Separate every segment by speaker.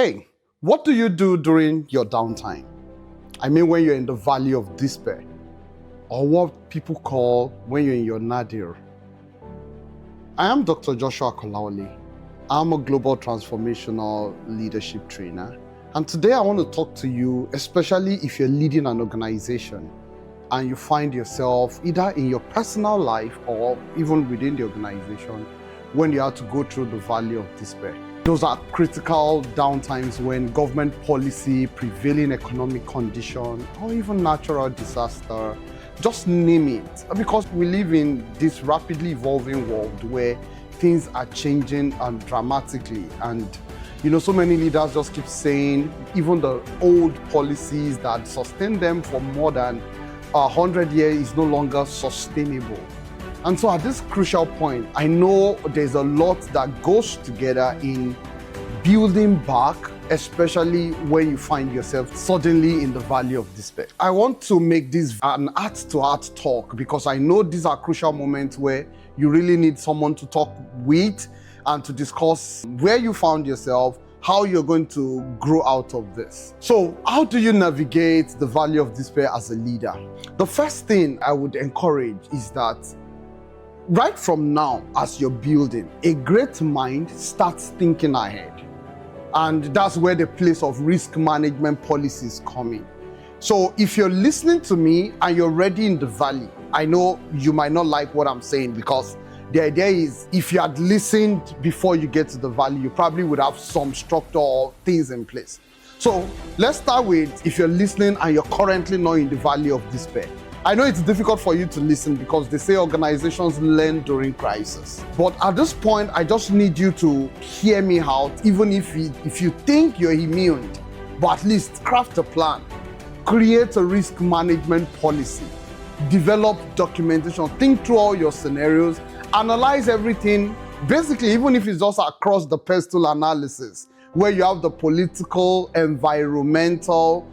Speaker 1: Hey, what do you do during your downtime? I mean, when you're in the valley of despair, or what people call when you're in your nadir. I am Dr. Joshua Kolawole. I'm a global transformational leadership trainer. And today I want to talk to you, especially if you're leading an organization and you find yourself either in your personal life or even within the organization when you have to go through the valley of despair. Those are critical downtimes when government policy, prevailing economic condition, or even natural disaster, just name it. Because we live in this rapidly evolving world where things are changing dramatically. And so many leaders just keep saying even the old policies that sustain them for more than 100 years is no longer sustainable. And so at this crucial point, I know there's a lot that goes together in building back, especially when you find yourself suddenly in the valley of despair. I want to make this an heart-to-heart talk because I know these are crucial moments where you really need someone to talk with and to discuss where you found yourself, how you're going to grow out of this. So how do you navigate the valley of despair as a leader? The first thing I would encourage is that right from now, as you're building, a great mind starts thinking ahead. And that's where the place of risk management policies come in. So if you're listening to me and you're already in the valley, I know you might not like what I'm saying because the idea is if you had listened before you get to the valley, you probably would have some structure or things in place. So let's start with if you're listening and you're currently not in the valley of despair. I know it's difficult for you to listen because they say organizations learn during crisis. But at this point, I just need you to hear me out, even if you think you're immune, but at least craft a plan, create a risk management policy, develop documentation, think through all your scenarios, analyze everything, basically, even if it's just across the pestle analysis, where you have the political, environmental,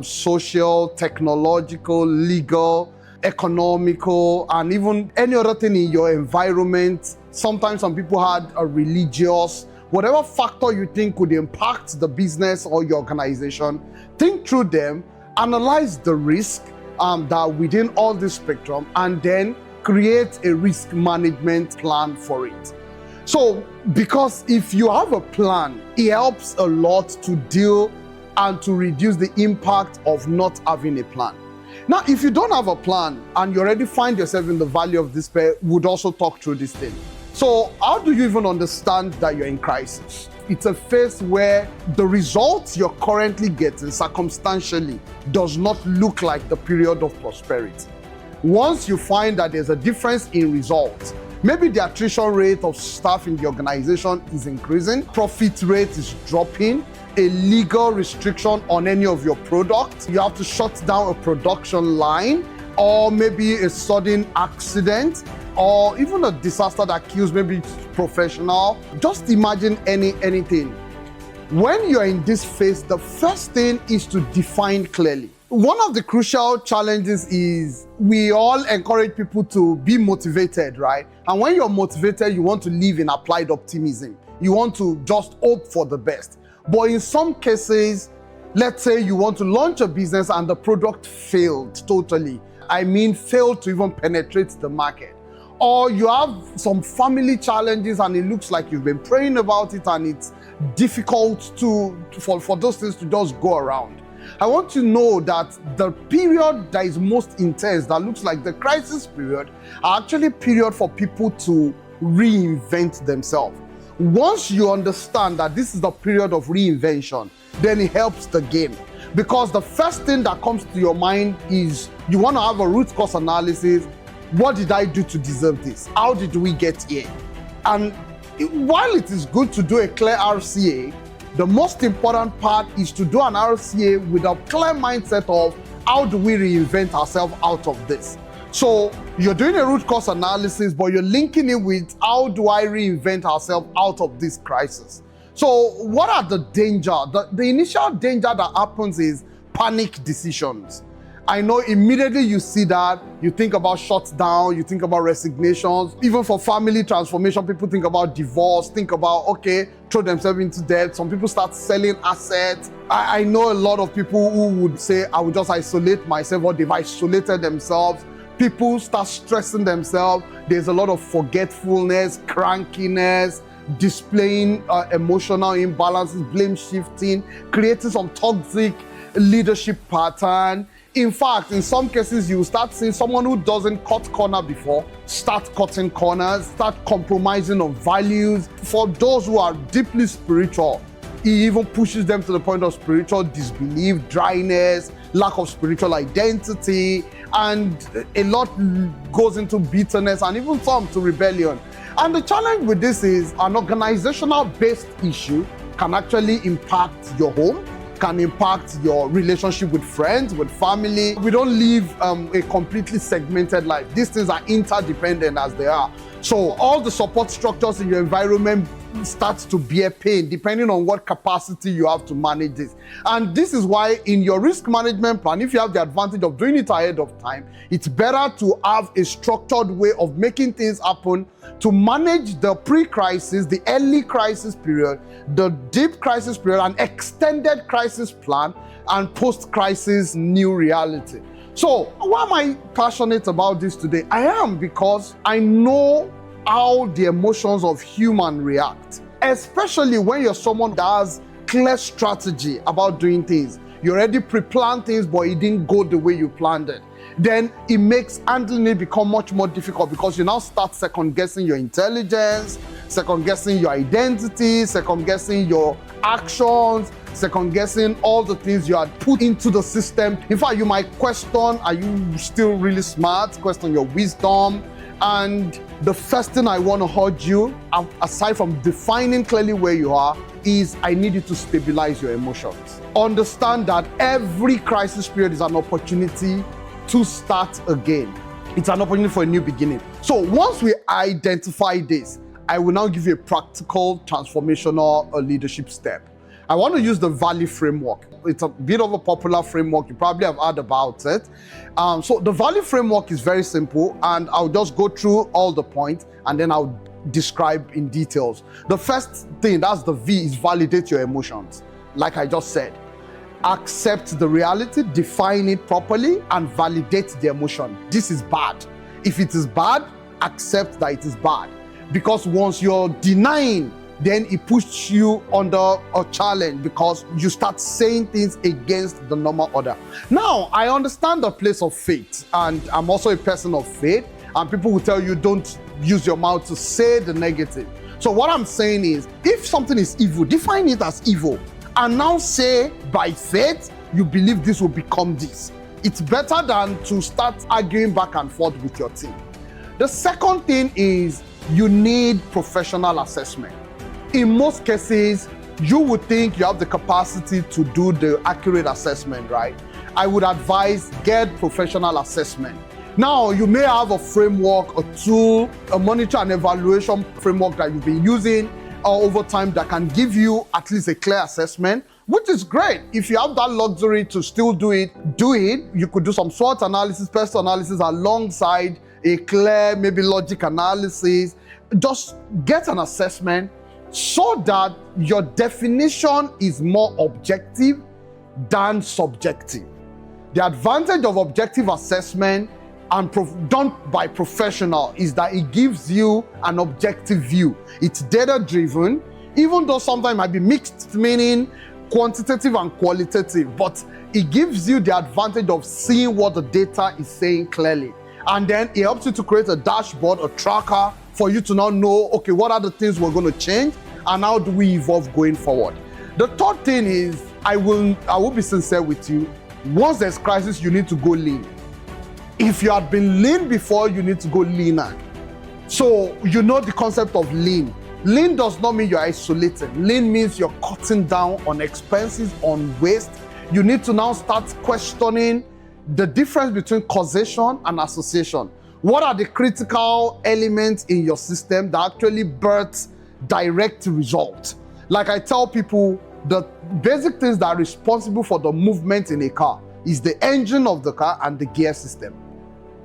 Speaker 1: social, technological, legal, economical, and even any other thing in your environment. Sometimes some people had a religious, whatever factor you think could impact the business or your organization, think through them, analyze the risk that within all this spectrum, and then create a risk management plan for it. So, because if you have a plan, it helps a lot to deal and to reduce the impact of not having a plan. Now, if you don't have a plan and you already find yourself in the valley of despair, we'd also talk through this thing. So how do you even understand that you're in crisis? It's a phase where the results you're currently getting circumstantially does not look like the period of prosperity. Once you find that there's a difference in results, maybe the attrition rate of staff in the organization is increasing, profit rate is dropping, a legal restriction on any of your products, you have to shut down a production line, or maybe a sudden accident, or even a disaster that kills maybe professional. Just imagine anything. When you're in this phase, the first thing is to define clearly. One of the crucial challenges is we all encourage people to be motivated, right? And when you're motivated, you want to live in applied optimism. You want to just hope for the best. But in some cases, let's say you want to launch a business and the product failed totally. I mean, failed to even penetrate the market. Or you have some family challenges and it looks like you've been praying about it and it's difficult for those things to just go around. I want to know that the period that is most intense, that looks like the crisis period, are actually period for people to reinvent themselves. Once you understand that this is the period of reinvention, then it helps the game. Because the first thing that comes to your mind is you want to have a root cause analysis. What did I do to deserve this? How did we get here? And while it is good to do a clear RCA, the most important part is to do an RCA with a clear mindset of how do we reinvent ourselves out of this? So you're doing a root cause analysis, but you're linking it with how do I reinvent ourselves out of this crisis? So what are the danger? The initial danger that happens is panic decisions. I know immediately you see that, you think about shutdown, you think about resignations. Even for family transformation, people think about divorce, think about, okay, throw themselves into debt. Some people start selling assets. I know a lot of people who would say, I will just isolate myself, or they've isolated themselves. People start stressing themselves. There's a lot of forgetfulness, crankiness, displaying emotional imbalances, blame shifting, creating some toxic leadership pattern. In fact, in some cases, you start seeing someone who doesn't cut corner before, start cutting corners, start compromising on values. For those who are deeply spiritual, it even pushes them to the point of spiritual disbelief, dryness, lack of spiritual identity, and a lot goes into bitterness and even some to rebellion. And the challenge with this is an organizational-based issue can actually impact your home, can impact your relationship with friends, with family. We don't live a completely segmented life. These things are interdependent as they are. So all the support structures in your environment starts to bear pain depending on what capacity you have to manage this. And this is why in your risk management plan, if you have the advantage of doing it ahead of time, it's better to have a structured way of making things happen to manage the pre-crisis, the early crisis period, the deep crisis period, an extended crisis plan, and post-crisis new reality. So why am I passionate about this today? I am because I know how the emotions of human react, especially when you're someone that has clear strategy about doing things. You already pre-planned things, but it didn't go the way you planned it. Then it makes handling it become much more difficult because you now start second-guessing your intelligence, second-guessing your identity, second-guessing your actions, second-guessing all the things you had put into the system. In fact, you might question, are you still really smart? Question your wisdom. And the first thing I want to urge you, aside from defining clearly where you are, is I need you to stabilize your emotions. Understand that every crisis period is an opportunity to start again. It's an opportunity for a new beginning. So once we identify this, I will now give you a practical transformational leadership step. I want to use the Valley framework. It's a bit of a popular framework. You probably have heard about it. So the Valley framework is very simple, and I'll just go through all the points, and then I'll describe in details. The first thing, that's the V, is validate your emotions. Like I just said, accept the reality, define it properly, and validate the emotion. This is bad. If it is bad, accept that it is bad. Because once you're denying, then it pushes you under a challenge because you start saying things against the normal order. Now, I understand the place of faith, and I'm also a person of faith, and people will tell you don't use your mouth to say the negative. So what I'm saying is, if something is evil, define it as evil, and now say by faith, you believe this will become this. It's better than to start arguing back and forth with your team. The second thing is you need professional assessment. In most cases, you would think you have the capacity to do the accurate assessment, right? I would advise get professional assessment. Now, you may have a framework, a tool, a monitor and evaluation framework that you've been using over time that can give you at least a clear assessment, which is great. If you have that luxury to still do it, do it. You could do some SWOT analysis, pest analysis alongside a clear, maybe logic analysis. Just get an assessment so that your definition is more objective than subjective. The advantage of objective assessment and done by professional is that it gives you an objective view. It's data-driven, even though sometimes it might be mixed meaning, quantitative and qualitative, but it gives you the advantage of seeing what the data is saying clearly. And then it helps you to create a dashboard, a tracker, for you to now know, okay, what are the things we're going to change and how do we evolve going forward? The third thing is, I will be sincere with you. Once there's crisis, you need to go lean. If you had been lean before, you need to go leaner. So you know the concept of lean. Lean does not mean you're isolated. Lean means you're cutting down on expenses, on waste. You need to now start questioning the difference between causation and association. What are the critical elements in your system that actually birth direct results? Like I tell people, the basic things that are responsible for the movement in a car, is the engine of the car and the gear system.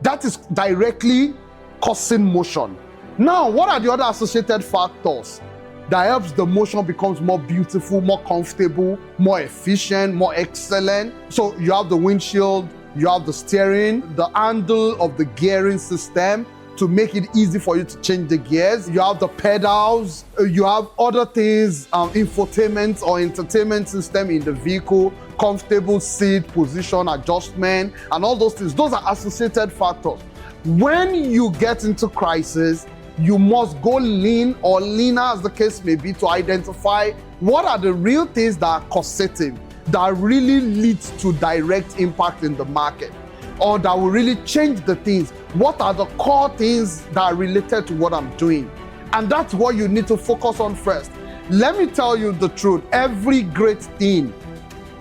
Speaker 1: That is directly causing motion. Now, what are the other associated factors that helps the motion becomes more beautiful, more comfortable, more efficient, more excellent? So you have the windshield, you have the steering, the handle of the gearing system to make it easy for you to change the gears. You have the pedals, you have other things, infotainment or entertainment system in the vehicle, comfortable seat position adjustment, and all those things. Those are associated factors. When you get into crisis, you must go lean or leaner, as the case may be, to identify what are the real things that are causative, that really leads to direct impact in the market, or that will really change the things. What are the core things that are related to what I'm doing? And that's what you need to focus on first. Let me tell you the truth. Every great thing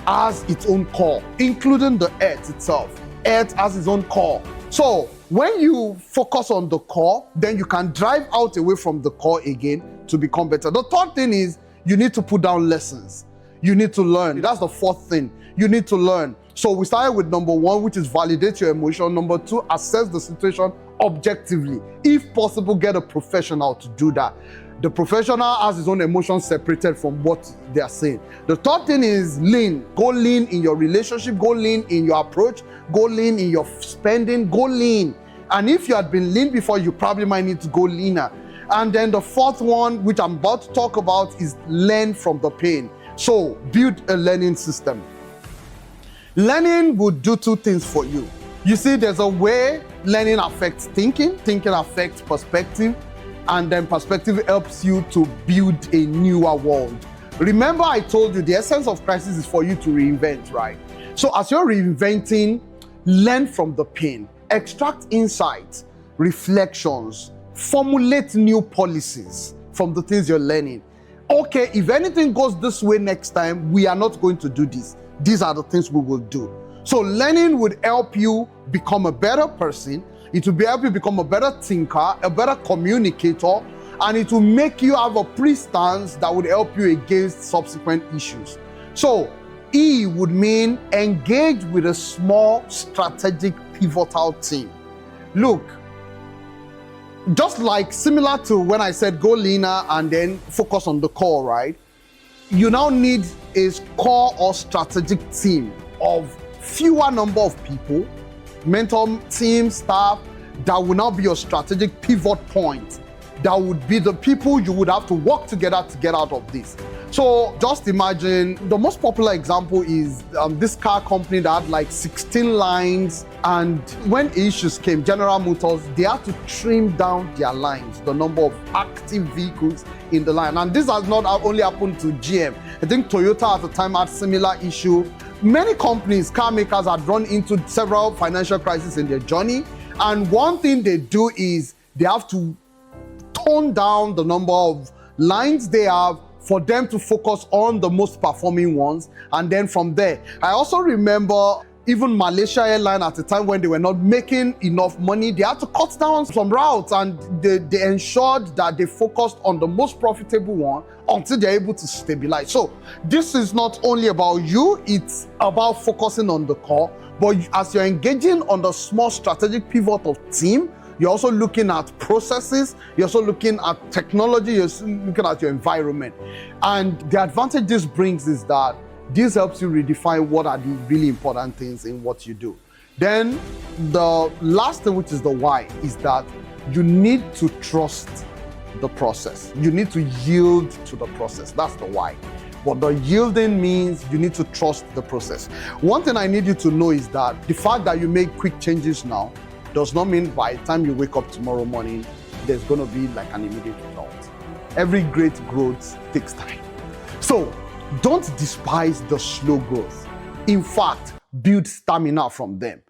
Speaker 1: has its own core, including the earth itself. Earth has its own core. So when you focus on the core, then you can drive out away from the core again to become better. The third thing is you need to put down lessons. You need to learn. That's the fourth thing. You need to learn. So we started with number one, which is validate your emotion. Number two, assess the situation objectively. If possible, get a professional to do that. The professional has his own emotions separated from what they are saying. The third thing is lean. Go lean in your relationship. Go lean in your approach. Go lean in your spending. Go lean. And if you had been lean before, you probably might need to go leaner. And then the fourth one, which I'm about to talk about, is learn from the pain. So build a learning system. Learning will do two things for you. You see, there's a way learning affects thinking. Thinking affects perspective. And then perspective helps you to build a newer world. Remember, I told you the essence of crisis is for you to reinvent, right? So as you're reinventing, learn from the pain. Extract insights, reflections, formulate new policies from the things you're learning. Okay, if anything goes this way next time, we are not going to do this. These are the things we will do. So learning would help you become a better person. It will help you become a better thinker, a better communicator, and it will make you have a pre-stance that would help you against subsequent issues. So E would mean engage with a small, strategic, pivotal team. Look, just like similar to when I said go leaner and then focus on the core, right? You now need a core or strategic team of fewer number of people, mentor team, staff, that will now be your strategic pivot point. That would be the people you would have to work together to get out of this. So just imagine, the most popular example is this car company that had like 16 lines, and when issues came, General Motors, they had to trim down their lines, the number of active vehicles in the line. And this has not only happened to GM. I think Toyota at the time had similar issue. Many companies, car makers, had run into several financial crises in their journey. And one thing they do is they have to tone down the number of lines they have for them to focus on the most performing ones. And then from there, I also remember even Malaysia Airlines at the time when they were not making enough money, they had to cut down some routes, and they ensured that they focused on the most profitable one until they're able to stabilize. So this is not only about you, it's about focusing on the core, but as you're engaging on the small strategic pivot of team, you're also looking at processes, you're also looking at technology, you're looking at your environment. And the advantage this brings is that this helps you redefine what are the really important things in what you do. Then the last thing, which is the why, is that you need to trust the process. You need to yield to the process. That's the why. But the yielding means you need to trust the process. One thing I need you to know is that the fact that you make quick changes now does not mean by the time you wake up tomorrow morning, there's going to be like an immediate result. Every great growth takes time. So don't despise the slow growth. In fact, build stamina from them.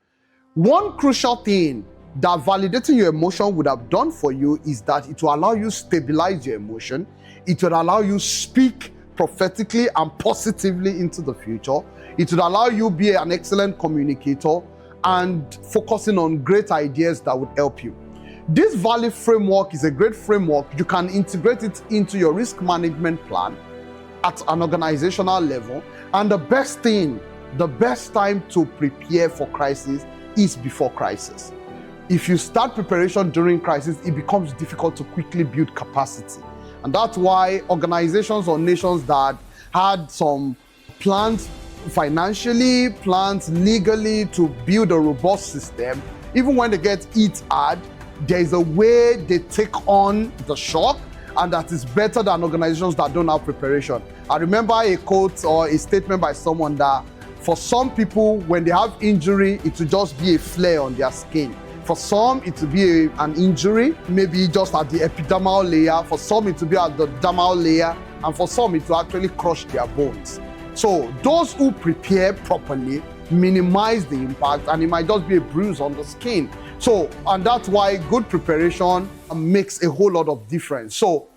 Speaker 1: One crucial thing that validating your emotion would have done for you is that it will allow you stabilize your emotion. It will allow you speak prophetically and positively into the future. It will allow you be an excellent communicator and focusing on great ideas that would help you. This value framework is a great framework. You can integrate it into your risk management plan at an organizational level. And the best thing The best time to prepare for crisis is before crisis. If you start preparation during crisis, it becomes difficult to quickly build capacity. And that's why organizations or nations that had some plans financially, plans legally to build a robust system, even when they get hit hard, there is a way they take on the shock, and that is better than organizations that don't have preparation. I remember a quote or a statement by someone that for some people, when they have injury, it will just be a flare on their skin. For some, it will be an injury, maybe just at the epidermal layer. For some, it will be at the dermal layer. And for some, it will actually crush their bones. So those who prepare properly minimize the impact, and it might just be a bruise on the skin. So, and that's why good preparation makes a whole lot of difference. So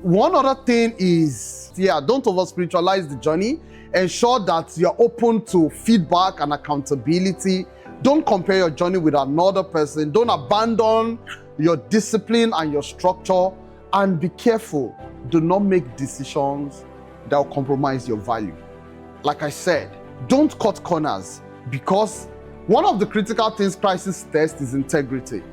Speaker 1: one other thing is, don't over-spiritualize the journey. Ensure that you're open to feedback and accountability. Don't compare your journey with another person. Don't abandon your discipline and your structure. And be careful. Do not make decisions that will compromise your value. Like I said, don't cut corners, because one of the critical things crisis test is integrity.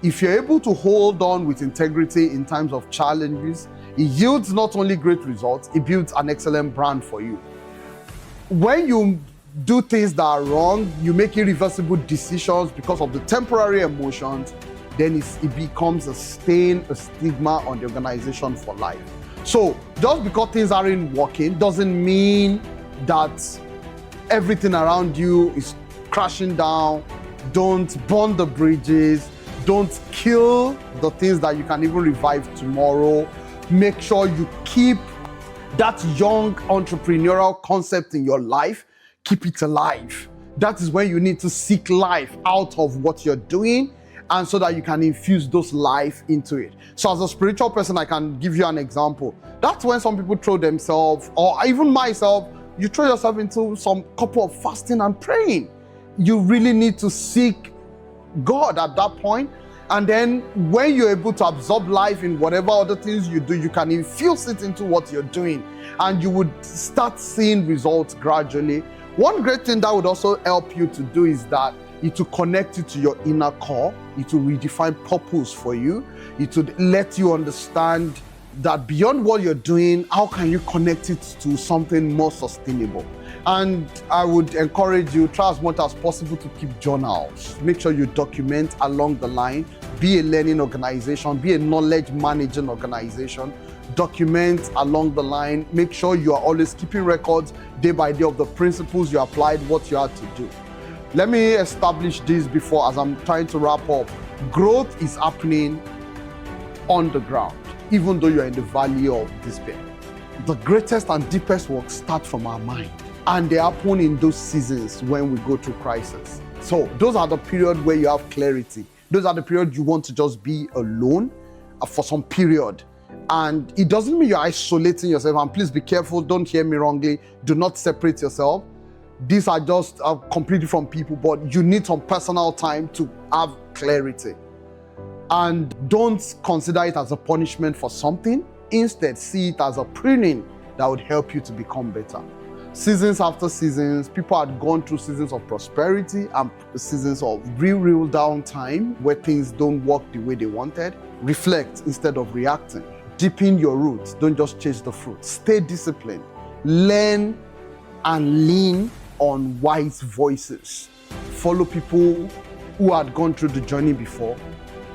Speaker 1: If you're able to hold on with integrity in times of challenges, it yields not only great results, it builds an excellent brand for you. When you do things that are wrong, you make irreversible decisions because of the temporary emotions, then it becomes a stain, a stigma on the organization for life. So just because things aren't working doesn't mean that everything around you is crashing down. Don't burn the bridges. Don't kill the things that you can even revive tomorrow. Make sure you keep that young entrepreneurial concept in your life. Keep it alive. That is when you need to seek life out of what you're doing, and so that you can infuse those life into it. So as a spiritual person, I can give you an example. That's when some people throw themselves, or even myself, you throw yourself into some couple of fasting and praying. You really need to seek God at that point. And then when you're able to absorb life in whatever other things you do, you can infuse it into what you're doing, and you would start seeing results gradually. One great thing that would also help you to do is that it will connect you to your inner core. It will redefine purpose for you. It will let you understand that beyond what you're doing, how can you connect it to something more sustainable? And I would encourage you, try as much as possible to keep journals. Make sure you document along the line. Be a learning organization, be a knowledge managing organization. Document along the line. Make sure you are always keeping records day by day of the principles you applied, what you had to do. Let me establish this before, as I'm trying to wrap up. Growth is happening on the ground, even though you're in the valley of despair. The greatest and deepest work starts from our mind, and they happen in those seasons when we go through crisis. So those are the periods where you have clarity. Those are the periods you want to just be alone for some period. And it doesn't mean you're isolating yourself. And please be careful, don't hear me wrongly. Do not separate yourself. These are just completely from people, but you need some personal time to have clarity. And don't consider it as a punishment for something. Instead, see it as a pruning that would help you to become better. Seasons after seasons, people had gone through seasons of prosperity and seasons of real downtime where things don't work the way they wanted. Reflect instead of reacting. Deepen your roots. Don't just chase the fruit. Stay disciplined. Learn and lean on wise voices. Follow people who had gone through the journey before.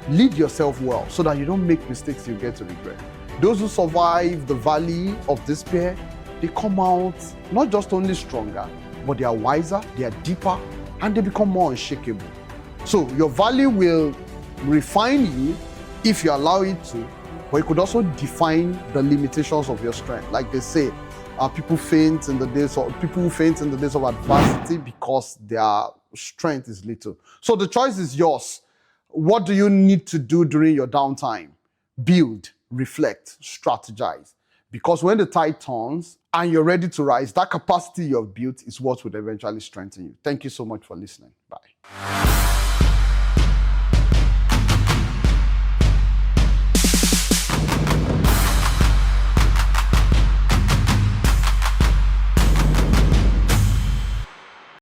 Speaker 1: Lead yourself well so that you don't make mistakes you get to regret. Those who survive the valley of despair, they come out not just only stronger, but they are wiser, they are deeper, and they become more unshakable. So your value will refine you if you allow it to, but it could also define the limitations of your strength. Like they say, people who faint in the days of adversity because their strength is little. So the choice is yours. What do you need to do during your downtime? Build, reflect, strategize. Because when the tide turns and you're ready to rise, that capacity you have built is what would eventually strengthen you. Thank you so much for listening. Bye.